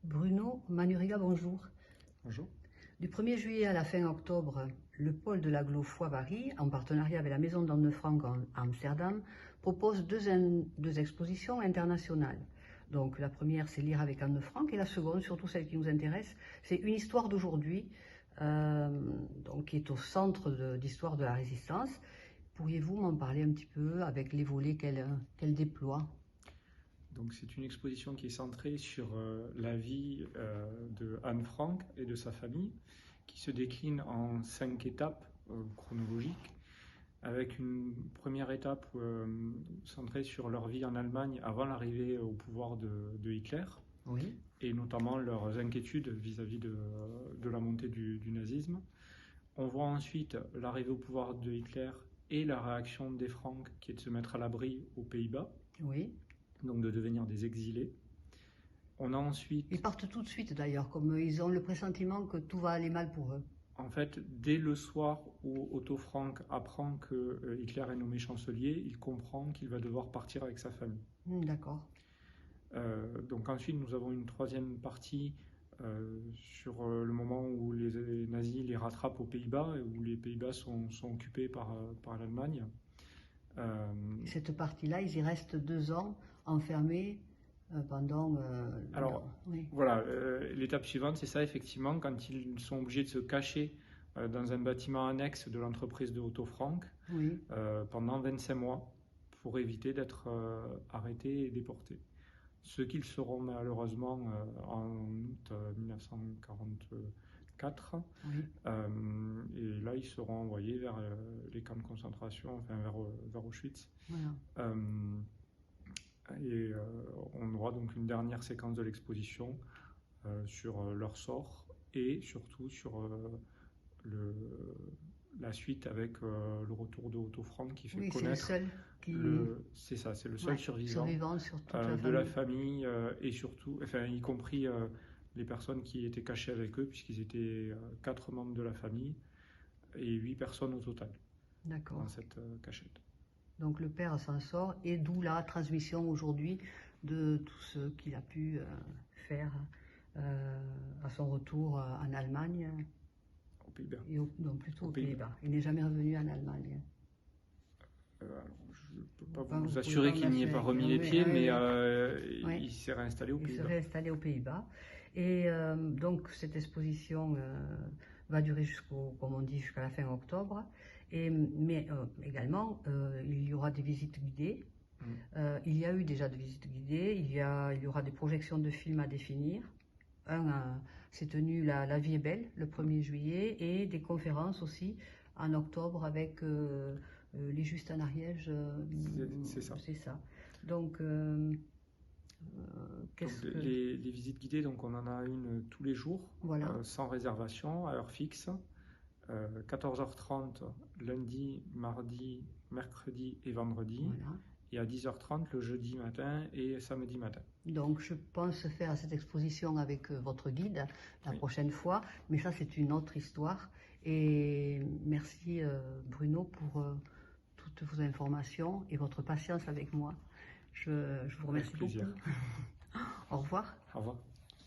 Bruno Manuriga, bonjour. Bonjour. Du 1er juillet à la fin octobre, le pôle de l'agglo Foix-Vary, en partenariat avec la Maison d'Anne Frank à Amsterdam, propose deux expositions internationales. Donc la première, c'est Lire avec Anne Frank, et la seconde, surtout celle qui nous intéresse, c'est Une histoire d'aujourd'hui, qui est au centre d'histoire de la résistance. Pourriez-vous m'en parler un petit peu avec les volets qu'elle déploie? Donc c'est une exposition qui est centrée sur la vie de Anne Frank et de sa famille, qui se décline en 5 étapes chronologiques, avec une première étape centrée sur leur vie en Allemagne avant l'arrivée au pouvoir de Hitler, oui, et notamment leurs inquiétudes vis-à-vis de la montée du nazisme. On voit ensuite l'arrivée au pouvoir de Hitler et la réaction des Franks, qui est de se mettre à l'abri aux Pays-Bas. oui. Donc de devenir des exilés. On a ensuite... Ils partent tout de suite d'ailleurs, comme ils ont le pressentiment que tout va aller mal pour eux. En fait, dès le soir où Otto Frank apprend que Hitler est nommé chancelier, il comprend qu'il va devoir partir avec sa famille. D'accord. Donc ensuite, nous avons une troisième partie sur le moment où les nazis les rattrapent aux Pays-Bas, et où les Pays-Bas sont occupés par l'Allemagne. Cette partie-là, ils y restent 2 ans enfermés pendant... Alors, oui. Voilà, l'étape suivante, c'est ça, effectivement, quand ils sont obligés de se cacher dans un bâtiment annexe de l'entreprise de Otto Frank Oui. Pendant 25 mois pour éviter d'être arrêtés et déportés. Ce qu'ils seront malheureusement en août 1944. Oui. Et là, ils seront envoyés vers les camps de concentration, enfin vers Auschwitz. Voilà. Et on aura donc une dernière séquence de l'exposition sur leur sort et surtout sur la suite avec le retour de Otto Frank qui fait connaître. C'est le seul qui... C'est ça, c'est le seul survivant sur toute de la famille et surtout, enfin, y compris les personnes qui étaient cachées avec eux, puisqu'ils étaient 4 membres de la famille et 8 personnes au total dans cette cachette. Donc le père s'en sort, et d'où la transmission aujourd'hui de tout ce qu'il a pu faire à son retour en Allemagne. Aux Pays-Bas. Non, plutôt aux Pays-Bas. Il n'est jamais revenu en Allemagne. Je ne peux pas vous assurer qu'il n'y ait pas remis les pieds, mais il s'est réinstallé aux Pays-Bas. Il s'est réinstallé aux Pays-Bas. Et donc cette exposition va durer comme on dit, jusqu'à la fin octobre. Mais également, il y aura des visites guidées. Il y a eu déjà des visites guidées. Il y aura des projections de films à définir. C'est tenu La vie est belle, le 1er juillet, et des conférences aussi en octobre avec les Justes en Ariège. C'est ça. C'est ça. Donc, les visites guidées, donc on en a une tous les jours, voilà. Sans réservation, à heure fixe. 14h30 lundi, mardi, mercredi et vendredi. Voilà. Et à 10h30 le jeudi matin et samedi matin. Donc je pense faire cette exposition avec votre guide la prochaine fois, mais ça c'est une autre histoire. Et merci Bruno pour toutes vos informations et votre patience avec moi. Je vous remercie beaucoup. Au revoir. Au revoir.